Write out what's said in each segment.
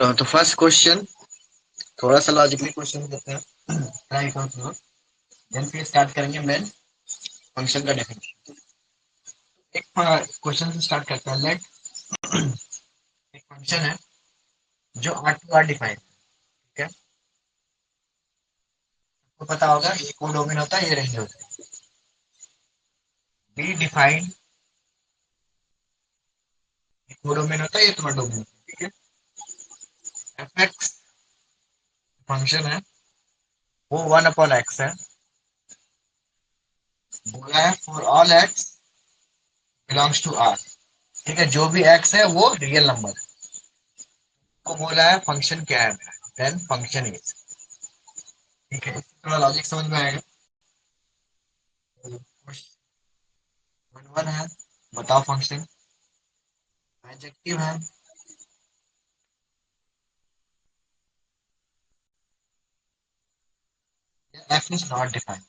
तो first question थोड़ा सा लॉजिकली क्वेश्चन देते हैं। ट्राई करो तो देन फिर स्टार्ट करेंगे मेन फंक्शन का डेफिनेशन। एक क्वेश्चन से स्टार्ट करते हैं। लेट एक फंक्शन है जो आर टू आर डिफाइन, ठीक है। तो पता होगा ये को डोमेन होता है, ये रेंज होता है। बी डिफाइन को डोमेन होता है, ये तुम्हारा डोमेन होता है, ठीक है। एफ एक्स फंक्शन है वो वन अपॉन एक्स है। बोला है for all x belongs to R, ठीक है। जो भी एक्स है वो रियल नंबर है। को बोला है फंक्शन क्या है, देन फंक्शन इज, ठीक है। थोड़ा लॉजिक समझ में आएगा। वन वन है, बताओ फंक्शन। एडजेक्टिव है, एफ इज नॉट डिफाइंड,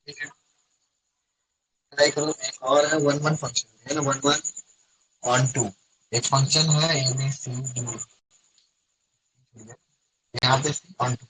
ठीक है। ट्राई करो एक और है वन वन फंक्शन है ना, वन वन ऑन टू। एक फंक्शन है ए बी सी डी, यहाँ पे onto.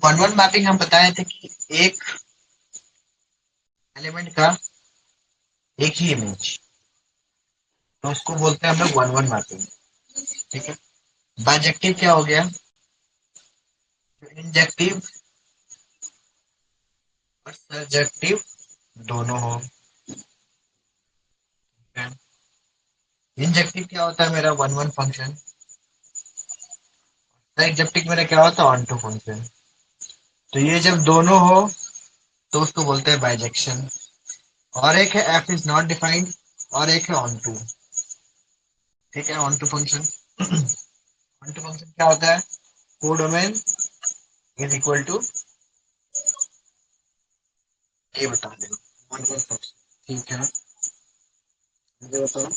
One one mapping हम बताए थे कि एक एलिमेंट का एक ही इमेज, तो उसको बोलते हैं हम लोग वन वन मैपिंग, ठीक है। बाइजेक्टिव क्या हो गया, इंजेक्टिव और सब्जेक्टिव दोनों हो। इंजेक्टिव क्या होता है मेरा वन वन फंक्शन, एग्जेक्टिव मेरा क्या होता है ऑन टू फंक्शन। तो ये जब दोनों हो तो उसको बोलते हैं बाइजेक्शन। और एक है एफ इज नॉट डिफाइंड, और एक है ऑन टू, ठीक है। Onto function, onto function क्या होता है, कोडोमेन इज इक्वल टू, ये बता देना वन वन फंक्शन, ठीक है। मुझे बताओ।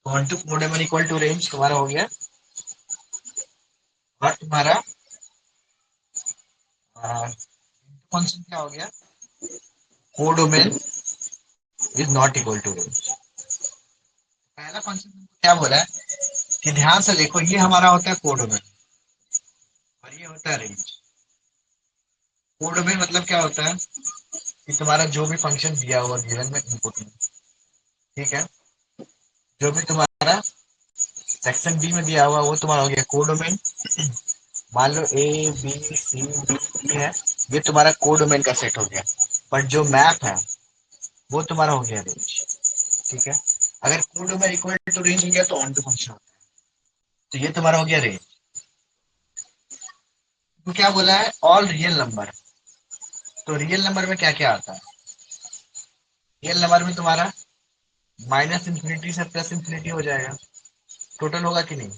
Onto codomain equal to range तुम्हारा हो गया। और तुम्हारा फंक्शन क्या हो गया, codomain is not equal to range. पहला फंक्शन तुमको क्या बोला है कि ध्यान से देखो, ये हमारा होता है कोडोमेन और ये होता है रेंज। कोडोमेन मतलब क्या होता है, कि तुम्हारा जो भी फंक्शन दिया हुआ गिवन में इनपुट में, ठीक है, जो भी तुम्हारा सेक्शन बी में दिया हुआ वो तुम्हारा हो गया कोडोमेन। मान लो ए बी सी डी ई है, ये तुम्हारा कोडोमेन का सेट हो गया। बट जो मैप है वो तुम्हारा हो गया रेंज, ठीक है। अगर कोडोमेन इक्वल टू रेंज हो गया तो ऑन टू फंक्शन होता है। तो ये तुम्हारा हो गया रेंज। तो क्या बोला है, ऑल रियल नंबर। तो रियल नंबर में क्या क्या आता है, रियल नंबर में तुम्हारा माइनस इंफिनिटी से प्लस इंफिनिटी हो जाएगा, टोटल होगा कि नहीं।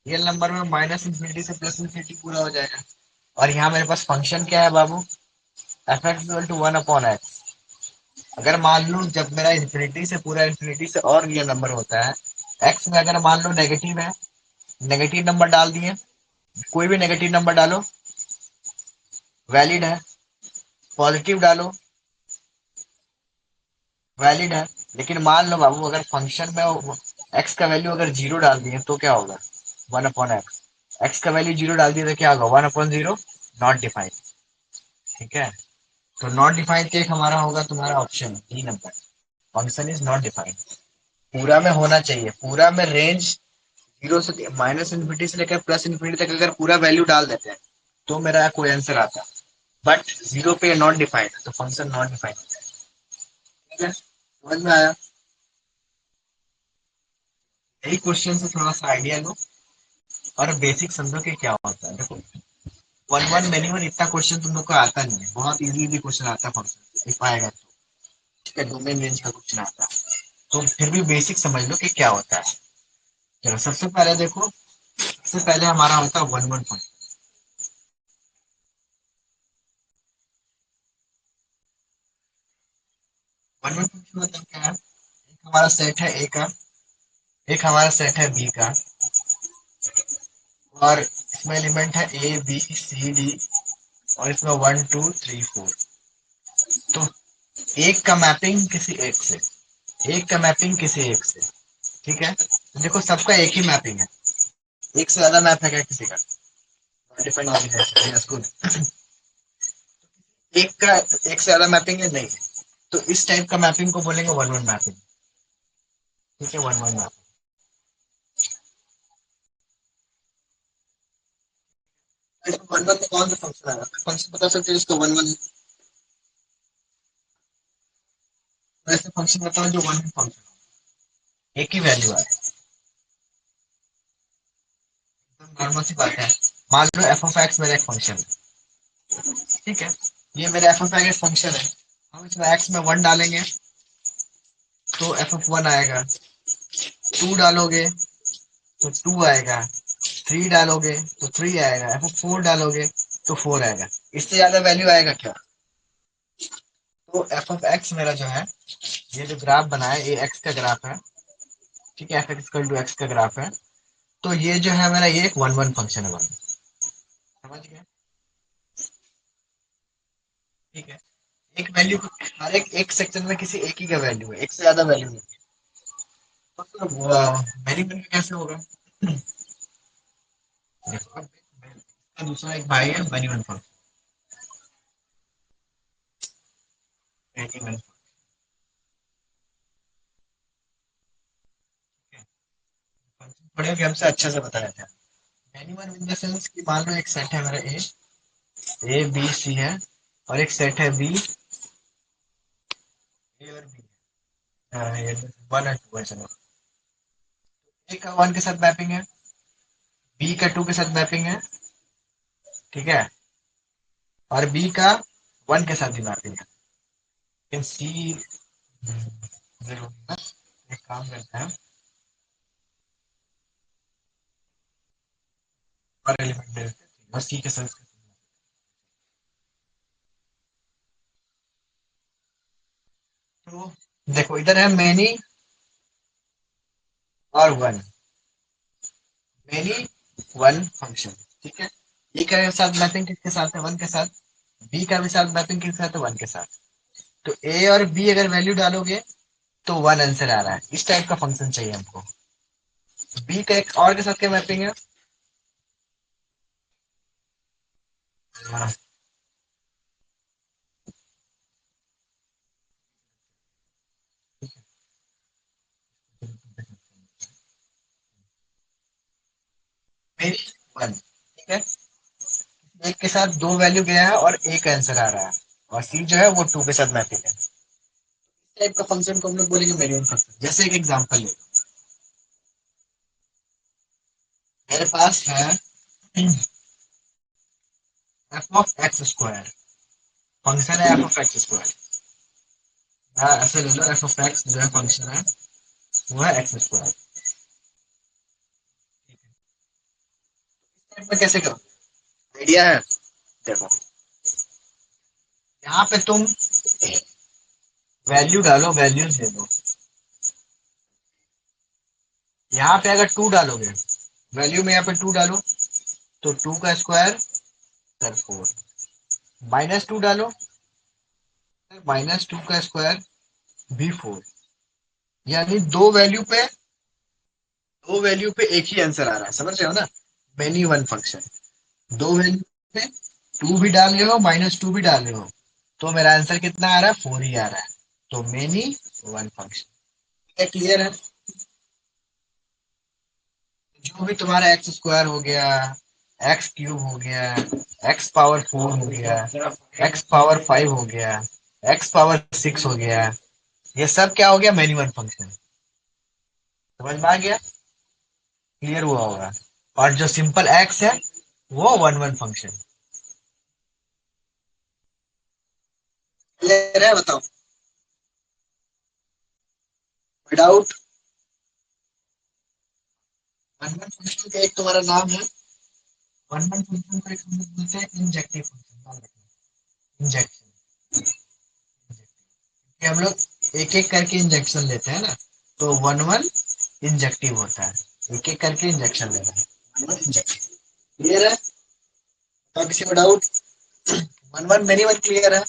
रियल नंबर में माइनस इंफिनिटी से प्लस इंफिनिटी पूरा हो जाएगा। और यहाँ मेरे पास फंक्शन क्या है बाबू, F x equal to one upon X. अगर मान लो जब मेरा इंफिनिटी से पूरा इंफिनिटी से और रियल नंबर होता है, एक्स में अगर मान लो नेगेटिव है, नेगेटिव नंबर डाल दिए, कोई भी नेगेटिव नंबर डालो वैलिड है, पॉजिटिव डालो वैलिड है। लेकिन मान लो बाबू अगर फंक्शन में एक्स का वैल्यू अगर जीरो डाल दिए तो क्या होगा, वन अपॉन एक्स। एक्स का वैल्यू जीरो डाल दिए तो क्या होगा, one upon zero, not defined, ठीक है। तो नॉट डिफाइंड एक हमारा होगा तुम्हारा option D number, function is not defined. पूरा में होना चाहिए, पूरा में रेंज जीरो से माइनस इन्फिनिटी से लेकर प्लस इन्फिनिटी तक अगर पूरा वैल्यू डाल देते हैं तो मेरा कोई आंसर आता है। बट जीरो पे नॉट डिफाइंड तो फंक्शन नॉट डिफाइंड, ठीक है, समझ में आया। यही क्वेश्चन से थोड़ा सा आइडिया लो और बेसिक समझो कि क्या होता है। देखो वन वन मेनी वन इतना क्वेश्चन तुम लोग को आता नहीं है, बहुत इजी इजी क्वेश्चन आता है फंक्शन इफ आएगा तो, ठीक है, डोमेन रेंज का क्वेश्चन आता है। तो फिर भी बेसिक समझ लो कि क्या होता है। चलो सबसे पहले देखो, सबसे पहले हमारा होता है one one function. One one function मतलब क्या है, एक हमारा सेट है ए का, एक हमारा सेट है बी का, और इसमें एलिमेंट है ए बी सी डी, और इसमें वन टू थ्री फोर। तो एक का मैपिंग किसी एक से, एक का मैपिंग किसी एक से, ठीक है। तो देखो सबका एक ही मैपिंग है, एक से ज्यादा मैप है क्या किसी का, डिपेंड ऑन स्कूल। एक का एक से ज्यादा मैपिंग है नहीं, तो इस टाइप का मैपिंग को बोलेंगे वन वन मैपिंग, ठीक है, one one mapping. One one में कौन सा फंक्शन आएगा, फंक्शन बता सकते हो इसको वन वन, ऐसे फंक्शन बताओ जो वन वन फंक्शन एक ही वैल्यू आए। नॉर्मल सी बात है, मान लो एफ ऑफ एक्स मेरा एक फंक्शन है, ठीक है, ये मेरा एफ ऑफ एक्स फंक्शन है। हम इसमें एक्स में वन डालेंगे तो एफ ऑफ वन आएगा, टू डालोगे तो टू आएगा, थ्री डालोगे तो थ्री आएगा, एफ ऑफ फोर डालोगे तो फोर आएगा। इससे ज्यादा वैल्यू आएगा क्या। तो एफ ऑफ एक्स मेरा जो है, ये जो ग्राफ बना है ये एक्स का ग्राफ है, ठीक है, एफ एक्स टू एक्स का ग्राफ है। तो ये जो है मेरा ये एक वन वन फंक्शन है, समझ गए, ठीक है। एक वैल्यू, हर एक सेक्शन में किसी एक ही का वैल्यू है, एक से ज्यादा वैल्यू नहीं है। तो वेरी में कैसे होगा, देखो दूसरा एक भाई है वेरी वन फंक्शन, पढ़े कि हमसे अच्छे से बताया था। एनिमल इन द सेंस कि मान लो एक सेट है मेरा ए बी सी है, और एक सेट है बी, ए और बी है, वन और टू है, चलो ए का वन के साथ मैपिंग है, बी का टू के साथ मैपिंग है, ठीक है, और बी का वन के साथ भी मैपिंग है। लेकिन सी जीरो, एक काम करते हैं और एलिमेंट दे देते हैं और सी के साथ। तो देखो इधर है मैनी और वन, मैनी वन फंक्शन, ठीक है। ए का साथ मैपिंग किसके साथ है, वन के साथ, बी का भी साथ मैपिंग किसके साथ है, वन के साथ। तो ए और बी अगर वैल्यू डालोगे तो वन आंसर आ रहा है, इस टाइप का फंक्शन चाहिए हमको। बी का एक और के साथ क्या मैपिंग है, हाँ, मेनी वन, ठीक है। एक के साथ दो वैल्यू गया है और एक आंसर आ रहा है, और सी जो है वो टू के साथ मैपिंग है। इस टाइप का फंक्शन को हम लोग बोलेंगे मेनी वन फंक्शन। जैसे एक एग्जांपल ले, मेरे पास है F of x square, function है एफ ऑफ एक्स स्क्वायर। हाँ ऐसे ले लो, एफ ऑफ एक्स जो है फंक्शन है, वो है एक्स स्क्वायर। में कैसे करो, आइडिया है? देखो, यहाँ पे तुम वैल्यू डालो, वैल्यूज दे दो। यहाँ पे अगर टू डालोगे, वैल्यू में यहाँ पे टू डालो, तो टू का square sir four, minus two डालो, माइनस टू का स्क्वायर भी फोर। यानी दो वैल्यू पे एक ही आंसर आ रहा है, समझ रहे हो ना? मेनी वन फंक्शन, दो वैल्यू पे टू भी डाल रहे हो, माइनस टू भी डाल रहे हो, तो मेरा आंसर कितना आ रहा है? फोर ही आ रहा है। तो मेनी वन फंक्शन। क्या क्लियर है? जो भी तुम्हारा एक्स स्क्वायर हो गया, एक्स क्यूब हो गया, एक्स पावर फोर हो गया, एक्स पावर फाइव हो गया, एक्स पावर सिक्स हो गया, ये सब क्या हो गया? Many one function. समझ में आ गया? क्लियर हुआ होगा। और जो सिंपल एक्स है वो वन वन फंक्शन। क्लियर है? बताओ। विदाउट वन वन फंक्शन का एक तुम्हारा नाम है, वन वन फंक्शन को एक हम लोग बोलते हैं इंजेक्टिव फंक्शन। इंजेक्शन, हम लोग एक एक करके इंजेक्शन लेते हैं ना, तो वन वन इंजेक्टिव होता है। एक एक करके इंजेक्शन लेना है, वन वन इंजेक्शन। क्लियर है? तो किसी को doubt? One one many one clear है?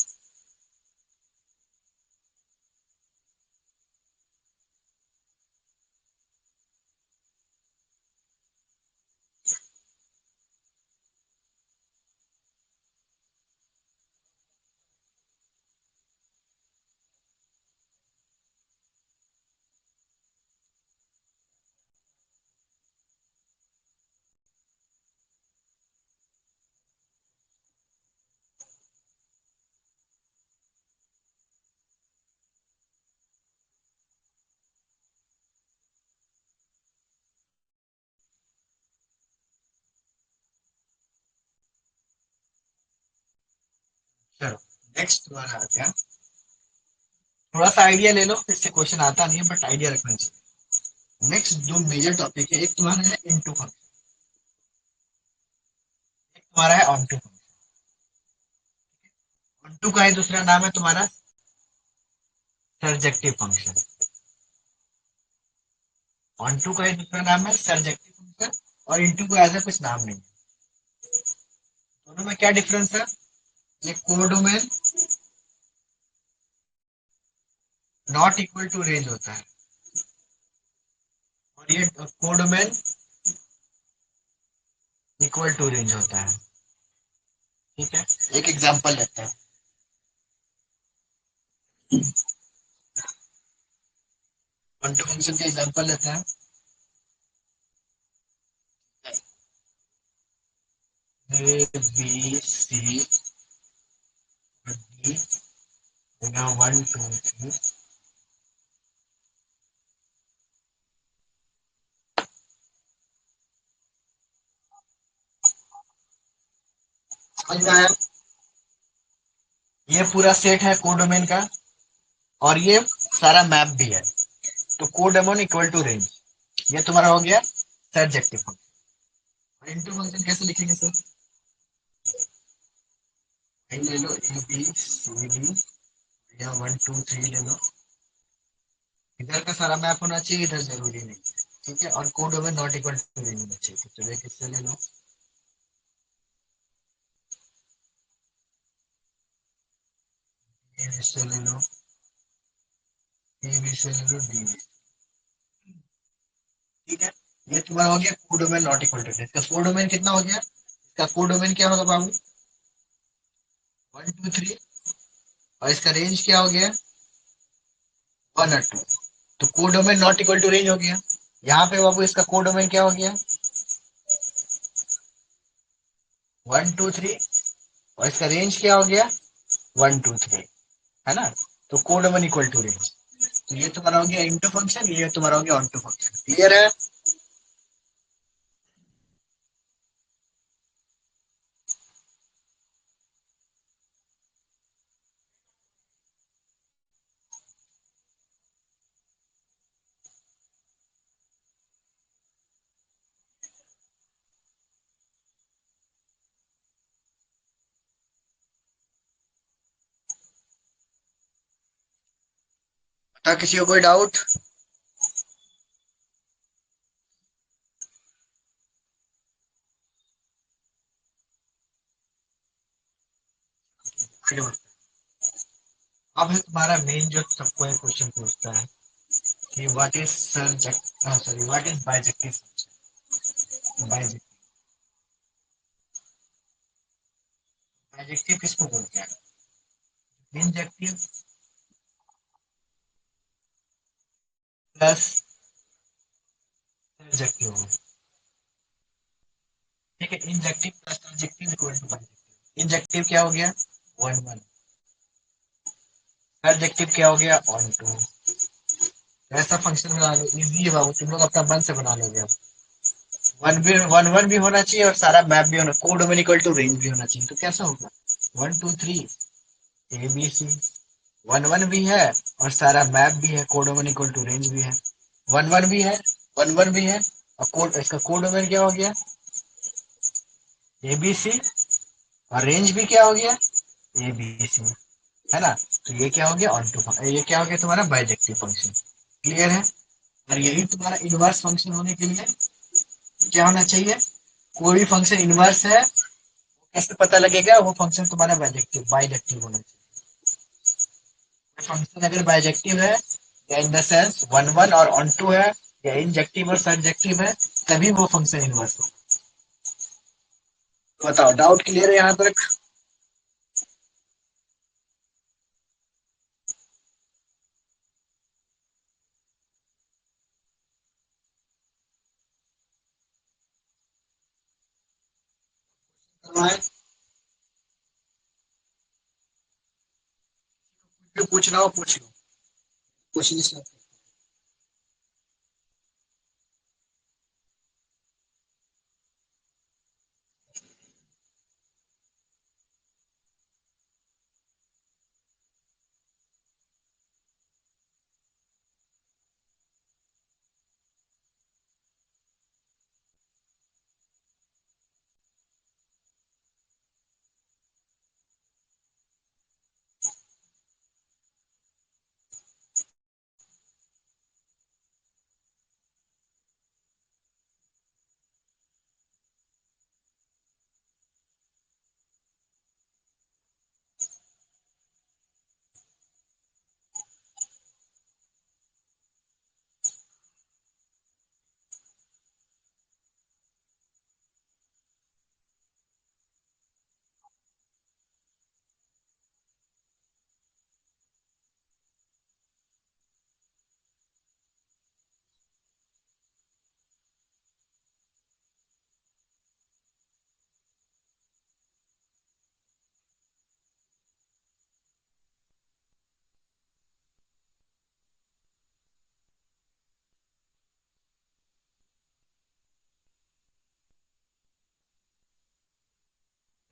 चलो, नेक्स्ट तुम्हारा आ गया। थोड़ा सा आइडिया ले लो, इससे क्वेश्चन आता नहीं है बट आइडिया रखना चाहिए। नेक्स्ट जो मेजर टॉपिक है, एक तुम्हारा है इनटू फंक्शन, एक तुम्हारा है onto function. Onto का ही दूसरा नाम है तुम्हारा सरजेक्टिव फंक्शन। ऑन टू का ही दूसरा नाम है सरजेक्टिव फंक्शन, और इनटू को ऐसा कुछ नाम नहीं है। दोनों में क्या डिफरेंस है? ये codomain not equal to range होता है, और ये कोडोमेन इक्वल टू रेंज होता है। ठीक है, एक एग्जांपल लेते हैं। ऑन टू फंक्शन का एग्जांपल लेते हैं। A B C D, one two three. समझ में आया? ये पूरा सेट है कोडोमेन का, और ये सारा मैप भी है। तो कोडोमेन इक्वल टू रेंज, ये तुम्हारा हो गया सरजेक्टिव फंक्शन। इनटू फंक्शन कैसे लिखेंगे सर? ले लो ए बी सी डी, या वन टू थ्री ले लो। इधर का सारा मैप होना चाहिए, इधर जरूरी नहीं है। ठीक है, और codomain not equal to range होना चाहिए। तो चलिए किससे ले लो, ए बी से ले लो, ए बी से ले लो, डी। ठीक है, ये तुम्हारा हो गया कोडोमेन नॉट इक्वल टू। इसका कोडोमेन कितना हो गया? इसका कोडोमेन क्या होगा बाबू? One two three. और इसका रेंज क्या हो गया? वन और टू। तो codomain not equal to range हो गया। यहाँ पे बाबू इसका कोडोमेन क्या हो गया? 1 2 3, और इसका रेंज क्या हो गया? 1 2 3, है ना? तो code one equal to range. तो ये तुम्हारा हो गया इंटू फंक्शन, ये तुम्हारा हो गया ऑन टू फंक्शन। क्लियर है? बता किसी को कोई डाउट? अब है तुम्हारा मेन जो सबको एक क्वेश्चन पूछता है कि what is sorry what is bijective function. Bijective किसको बोलते हैं? Injective plus injective. ठीक है, injective plus injective equal to bijective. Injective क्या हो गया? 1 1। इंजेक्टिव क्या हो गया? On to. ऐसा फंक्शन बना लो, इजी है बाबू, तुम लोग अपना मन से बना लोगे। अब वन वन भी होना चाहिए और सारा मैप भी होना, कोड में इक्वल टू रेंज भी होना चाहिए, तो कैसा होगा? 1 2 3 ए बी सी। 1 1 भी है और सारा मैप भी है, कोड में इक्वल टू रेंज भी है। 1 1 भी है, 1 1 भी है, और कोड इसका कोड में क्या हो गया? A B C. और रेंज भी क्या हो गया? ए बी सी, है ना? तो ये क्या हो गया? Onto function. ये क्या हो गया तुम्हारा? Bijective function. क्लियर है? और यही तुम्हारा इनवर्स फंक्शन होने के लिए क्या होना चाहिए? कोई भी फंक्शन इनवर्स है, कैसे पता लगेगा? वो फंक्शन तुम्हारा बाइजेक्टिव बाइजेक्टिव होना चाहिए। फंक्शन अगर बाइजेक्टिव है, या इन द सेंस 1 1 और ऑन टू है, या इंजेक्टिव और सबजेक्टिव है, तभी वो फंक्शन इनवर्स हो। तो बताओ, डाउट क्लियर है यहाँ तक? जो पूछना हो पूछ लो, पूछ नहीं सकते।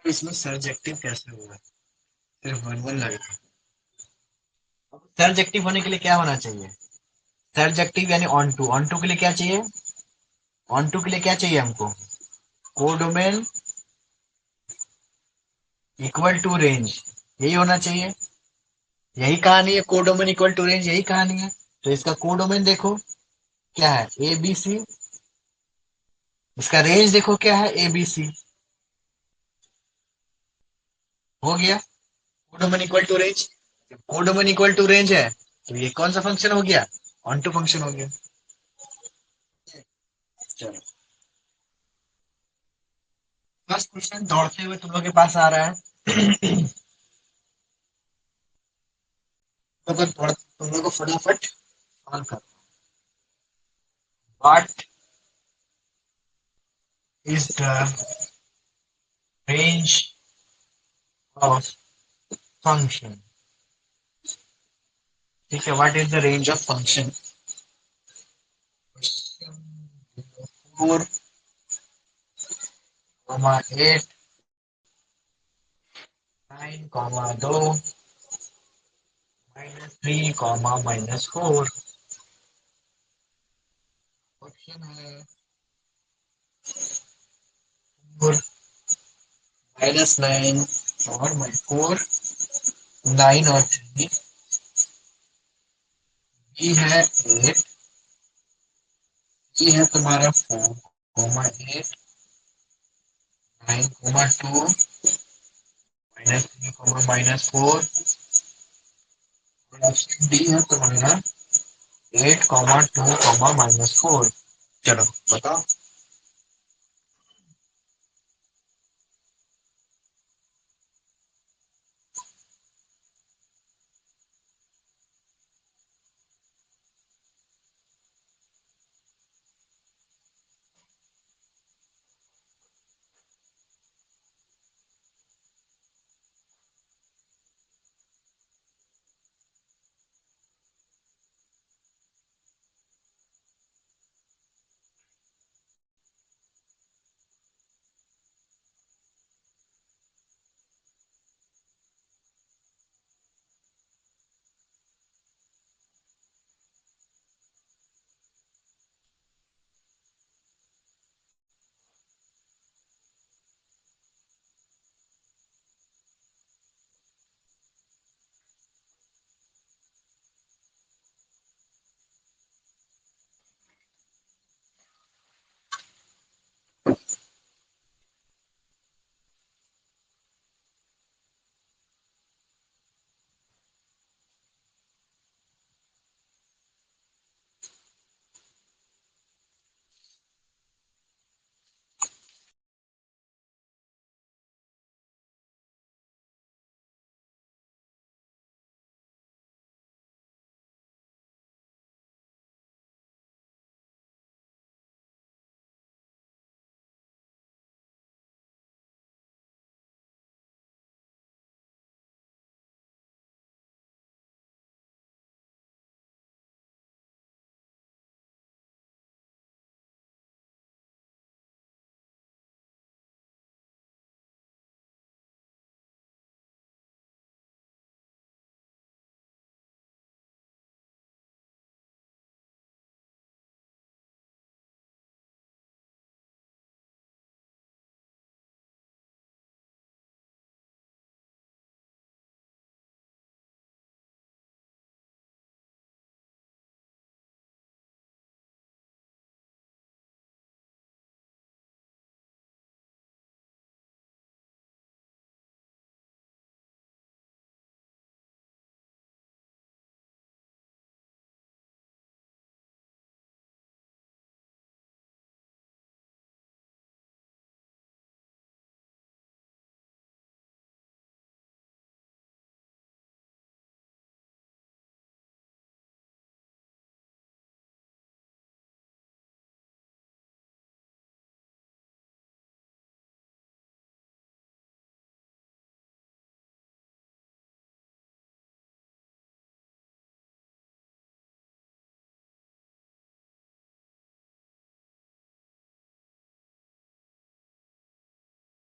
इसमें सर्जेक्टिव कैसे होगा? सिर्फ 1 1 लगेगा। सर्जेक्टिव होने के लिए क्या होना चाहिए? सर्जेक्टिव यानी ऑन टू के लिए क्या चाहिए? ऑन टू के लिए क्या चाहिए हमको? कोडोमेन इक्वल टू रेंज, यही होना चाहिए। यही कहानी है, कोडोमेन इक्वल टू रेंज, यही कहानी है। तो इसका कोडोमेन देखो क्या है? A B C. इसका रेंज देखो क्या है? A B C. हो गया codomain equal to range. Codomain equal to range है, तो ये कौन सा फंक्शन हो गया? ऑन टू फंक्शन हो गया। चलो, फर्स्ट क्वेश्चन दौड़ते हुए तुम लोग के पास आ रहा है। तुम लोग को फटाफट सॉल्व कर। What is the range of function. ठीक है, what is the range of function? 4,8, 9,2, -3, -4। Option है 4, -9 और -4, 9 और 3। ये है 8, ये है तुम्हारा 4, 8, 9, 2, -3, -4। और ऑप्शन डी है तुम्हारा 8, 2, -4। चलो बताओ।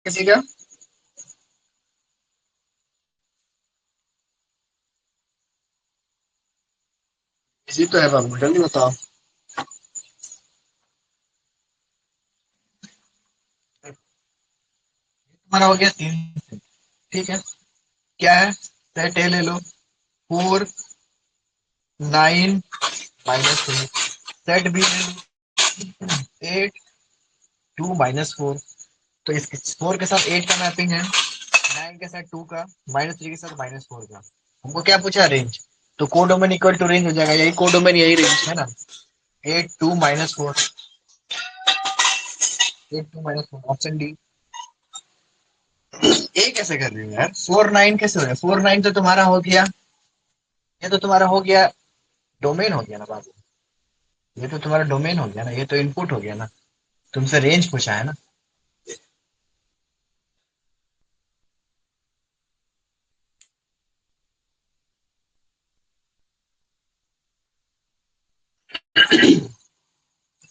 किसी का? इसी तो है बाबू, जल्दी बताओ। हमारा हो गया 3। ठीक है, क्या है? सेट ए ले लो। 4, 9, -3। सेट बी ले लो। 8, 2, -4। तो इस 4 के साथ 8 का मैपिंग है, 9 के साथ 2 का, -3 के साथ -4 का। हमको क्या पूछा? रेंज। तो कोडोमेन इक्वल टू रेंज हो जाएगा, यही कोडोमेन, यही रेंज है ना। 8, 2, -4। 8, 2, -4, ऑप्शन डी। ए कैसे कर रही हो यार? 4, 9 कैसे हो गया? 4, 9 तो तुम्हारा हो गया, ये तो तुम्हारा हो गया, डोमेन हो गया ना बाबू। ये तो तुम्हारा डोमेन हो गया ना, ये तो इनपुट हो गया ना। तुमसे रेंज पूछा है ना।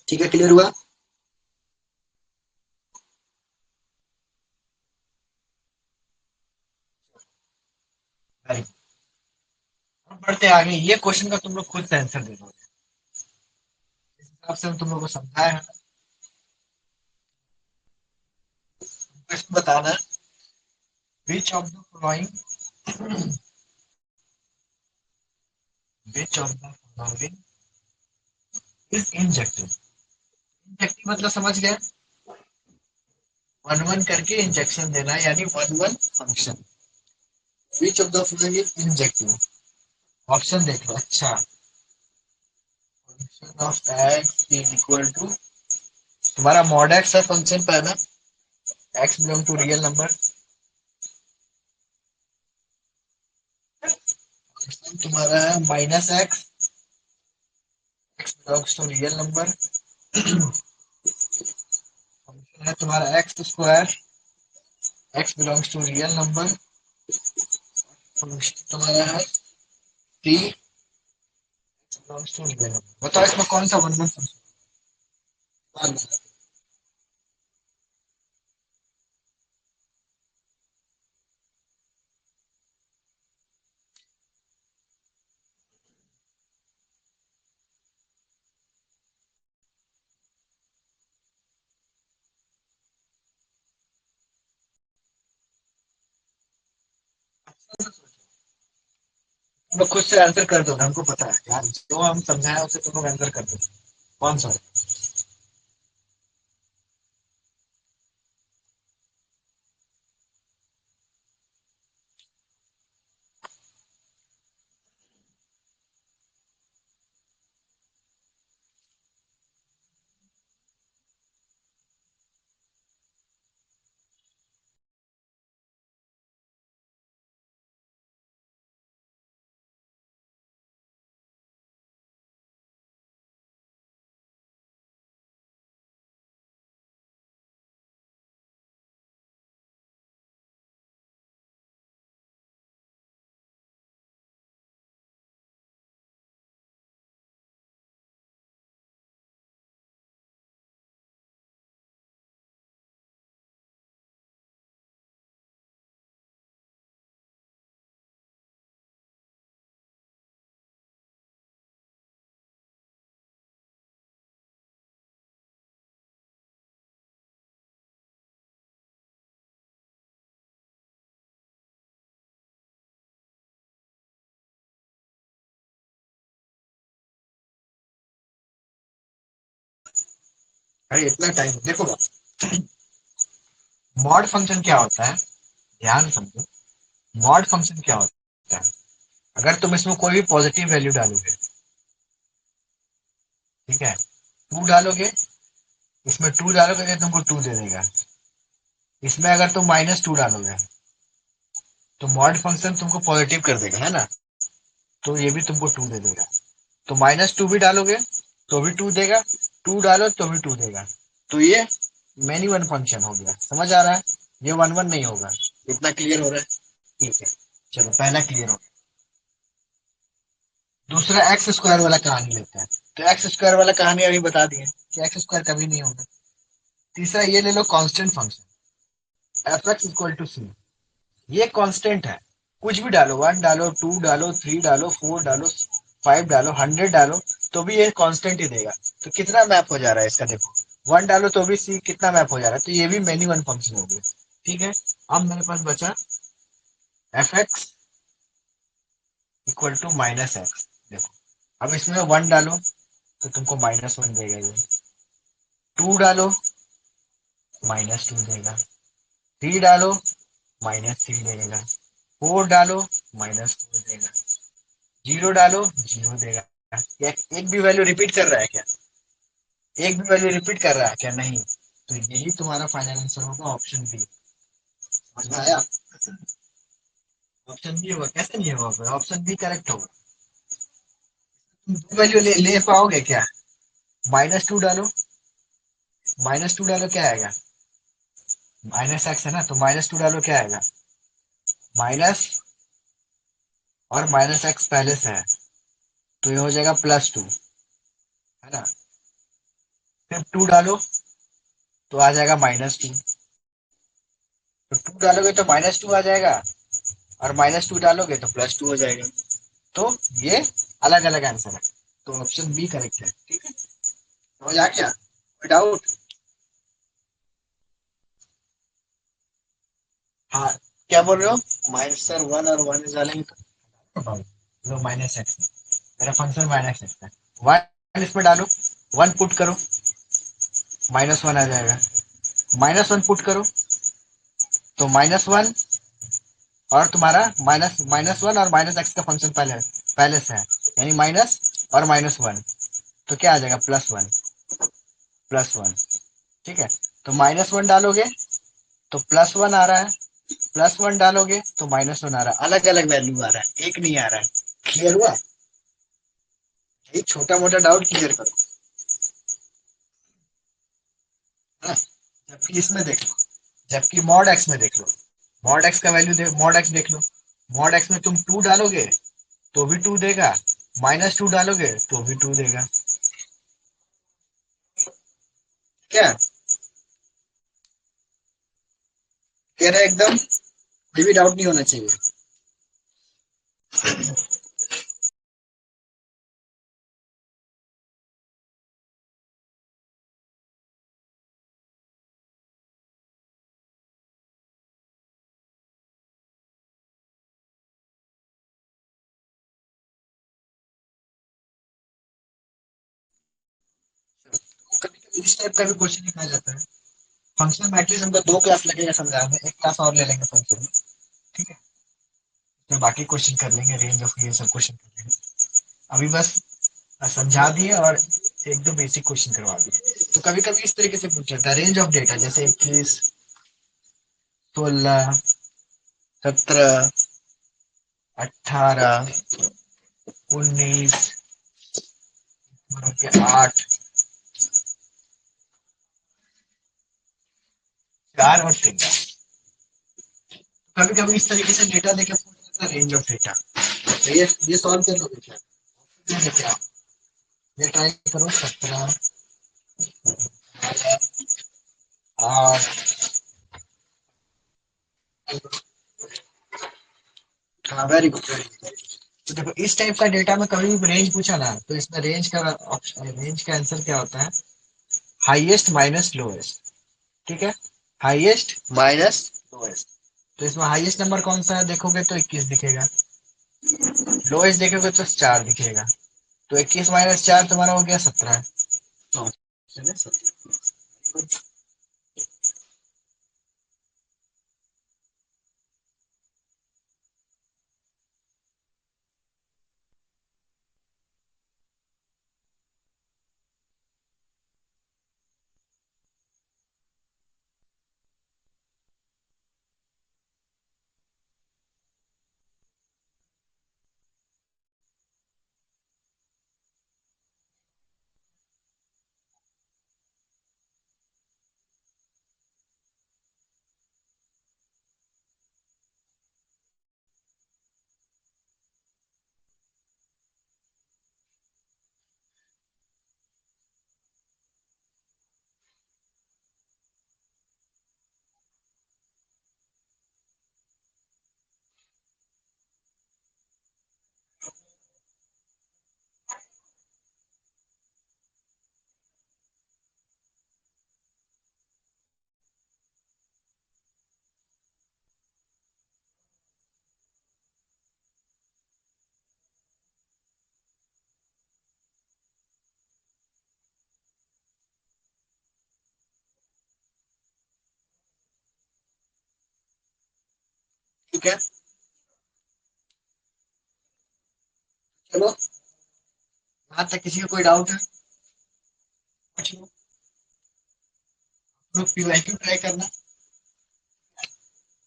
ठीक है, क्लियर हुआ? Very good. अब बढ़ते आगे, ये क्वेश्चन का तुम लोग खुद से आंसर दे दो, इस हिसाब से हम तुम लोग को समझाया है। क्वेश्चन बताना, which of the following, which of the following is injective. Injective मतलब समझ गए, वन वन करके इंजेक्शन देना, यानी one one function. Which of the following is injective, option देख लो। अच्छा, function of x is equal to, तुम्हारा मॉड एक्स है फंक्शन पहला, x belong to real number, तुम्हारा है minus x, x belongs to real number, function है तुम्हारा x square, x belongs to real number, function तुम्हारा है t belongs to real number. बताओ इसमें कौन सा वन वन फंक्शन। तुम लोग खुद से आंसर कर दो ना, हमको पता है यार, जो हम समझाए उसे तुम लोग आंसर कर दो, कौन सा है? अरे इतना टाइम देखो बा, मॉड फंक्शन क्या होता है, ध्यान समझो। मॉड फंक्शन क्या होता है, अगर तुम इसमें कोई भी पॉजिटिव वैल्यू डालोगे, ठीक है, टू डालोगे, इसमें टू डालोगे तो तुमको टू दे देगा, इसमें अगर तुम माइनस टू डालोगे तो मॉड फंक्शन तुमको पॉजिटिव कर देगा, है ना, तो ये भी तुमको टू दे देगा। तो माइनस टू भी डालोगे तो भी टू देगा, टू डालो तो भी टू देगा। तो ये मैनी वन फंक्शन हो गया, समझ आ रहा है? ये वन वन नहीं होगा। इतना क्लियर हो रहा है? ठीक है, चलो पहला क्लियर हो गया। दूसरा एक्स स्क्वायर वाला कहानी लेते हैं। तो एक्स स्क्वायर वाला कहानी अभी बता दिए कि एक्स स्क्वायर कभी नहीं होगा। तीसरा ये ले लो, constant function F x equal to C. ये कांस्टेंट है, कुछ भी डालो, वन डालो, टू डालो, थ्री डालो, फोर डालो, फाइव डालो, हंड्रेड डालो, तो भी ये कांस्टेंट ही देगा। तो कितना मैप हो जा रहा है इसका, देखो, वन डालो तो भी सी कितना मैप हो जा रहा है, तो ये भी मेनी वन फंक्शन हो गया। ठीक है, अब मेरे पास बचा f x equal to minus x. देखो, अब इसमें वन डालो तो तुमको माइनस वन देगा, ये टू डालो माइनस टू देगा, थ्री डालो माइनस थ्री देगा, फोर डालो माइनस फोर देगा, जीरो डालो जीरो देगा। एक भी वैल्यू रिपीट कर रहा है क्या? एक भी वैल्यू रिपीट कर रहा है क्या? नहीं। तो यही तुम्हारा फाइनल आंसर होगा, ऑप्शन बी। समझ में आया? ऑप्शन बी होगा, कैसे नहीं होगा, ऑप्शन बी करेक्ट होगा। तुम दो वैल्यू ले पाओगे क्या? माइनस टू डालो, माइनस टू डालो क्या आएगा, माइनस एक्स है ना, तो माइनस टू डालो क्या आएगा, माइनस, और माइनस एक्स पहले से है, तो ये हो जाएगा प्लस टू, है ना। फिर 2 डालो तो आ जाएगा -2। तो 2 डालोगे तो -2 आ जाएगा, और -2 डालोगे तो +2 हो जाएगा। तो ये अलग अलग आंसर है। तो ऑप्शन बी करेक्ट है। ठीक है, समझ आ गया? कोई डाउट? हाँ, क्या बोल रहे हो? माइनस सर 1 और 1 डालेंगे तो -x, मेरा फंक्शन -x है। 1 इसमें डालो, 1 पुट करो, -1 आ जाएगा। -1 पुट करो तो -1, और तुम्हारा -1 और -x का फंक्शन पहले से है, यानी माइनस और -1, तो क्या आ जाएगा? +1, +1। ठीक है, तो -1 डालोगे तो +1 आ रहा है, +1 डालोगे तो -1 आ रहा है। अलग अलग वैल्यू आ रहा है, एक नहीं आ रहा है। क्लियर हुआ? ये छोटा मोटा डाउट क्लियर करो। हाँ? जबकि इसमें देख लो, जबकि मॉड एक्स में देख लो, मॉड एक्स का वैल्यू मॉड एक्स देख लो। मॉड एक्स में तुम 2 डालोगे तो भी 2 देगा, -2 डालोगे तो भी 2 देगा। क्या कह रहा है? एकदम कोई भी डाउट नहीं होना चाहिए। कभी कभी इस टाइप का भी क्वेश्चन लिखा जाता है। फंक्शन मैट्रिक्स हमको 2 क्लास लगेगा समझाने में, एक क्लास और ले लेंगे फंक्शन। ठीक है, तो बाकी क्वेश्चन कर लेंगे, रेंज ऑफ ये सब क्वेश्चन कर लेंगे। अभी बस समझा दिए और एक दो बेसिक क्वेश्चन करवा दिए। तो कभी कभी इस तरीके से पूछा जाता है, रेंज ऑफ डेटा, जैसे 21, 16, 17, 18, 19, 8, 4 और 3। कभी कभी इस तरीके से डेटा देके पूछ सकता है, रेंज ऑफ डेटा। तो ये सॉल्व कर लोगे क्या? ये देखिए आप, ये ट्राई करो। 17, 8। हाँ, वेरी गुड, वेरी गुड। तो देखो, इस टाइप का डेटा में कभी भी रेंज पूछा ना, तो इसमें रेंज का ऑप्शन, रेंज का आंसर क्या होता है? Highest minus lowest. ठीक है, हाईएस्ट माइनस लोएस्ट। तो इसमें हाईएस्ट नंबर कौन सा है देखोगे तो 21 दिखेगा, लोएस्ट देखोगे तो 4 दिखेगा। तो 21 - 4 तुम्हारा हो गया 17। तो चलिए 17। ठीक है, चलो यहाँ तक किसी का कोई डाउट है? कुछ लोग पीवाईक्यू ट्राई करना,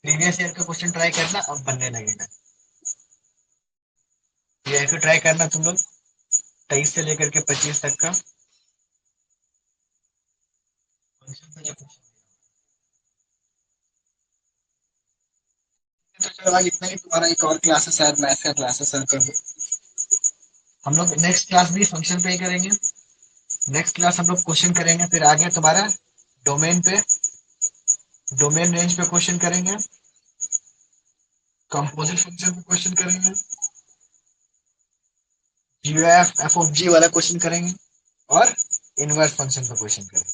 प्रीवियस ईयर का क्वेश्चन ट्राई करना, अब बनने लगेगा। पीवाईक्यू ट्राई करना तुम लोग, 23 से लेकर के 25 तक का। तो चलो आज इतना ही, तुम्हारा एक और क्लासेस है, मैथ्स का क्लासेस है, कर हम लोग नेक्स्ट क्लास भी फंक्शन पे ही करेंगे। नेक्स्ट क्लास हम लोग क्वेश्चन करेंगे, फिर आगे तुम्हारा डोमेन पे, डोमेन रेंज पे क्वेश्चन करेंगे, कंपोजिट फंक्शन पे क्वेश्चन करेंगे, जीएफ एफ ऑफ जी वाला क्वेश्चन करेंगे, और इनवर्स फंक्शन पे क्वेश्चन करेंगे।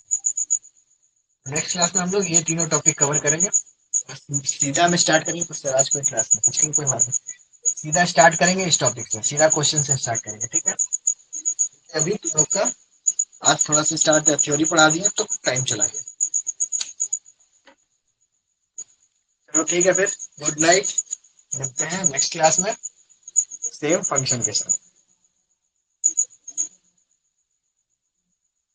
नेक्स्ट क्लास में हम लोग ये तीनों टॉपिक कवर करेंगे। सीधा में स्टार्ट करेंगे, कुछ आज कोई क्लास में कुछ कोई बात नहीं, सीधा स्टार्ट करेंगे इस टॉपिक से, सीधा क्वेश्चन से स्टार्ट करेंगे, ठीक है। अभी तुम लोग का आज थोड़ा सा स्टार्ट थ्योरी पढ़ा दिया तो टाइम चला गया। चलो ठीक है, फिर गुड नाइट, मिलते हैं नेक्स्ट क्लास में सेम फंक्शन के साथ।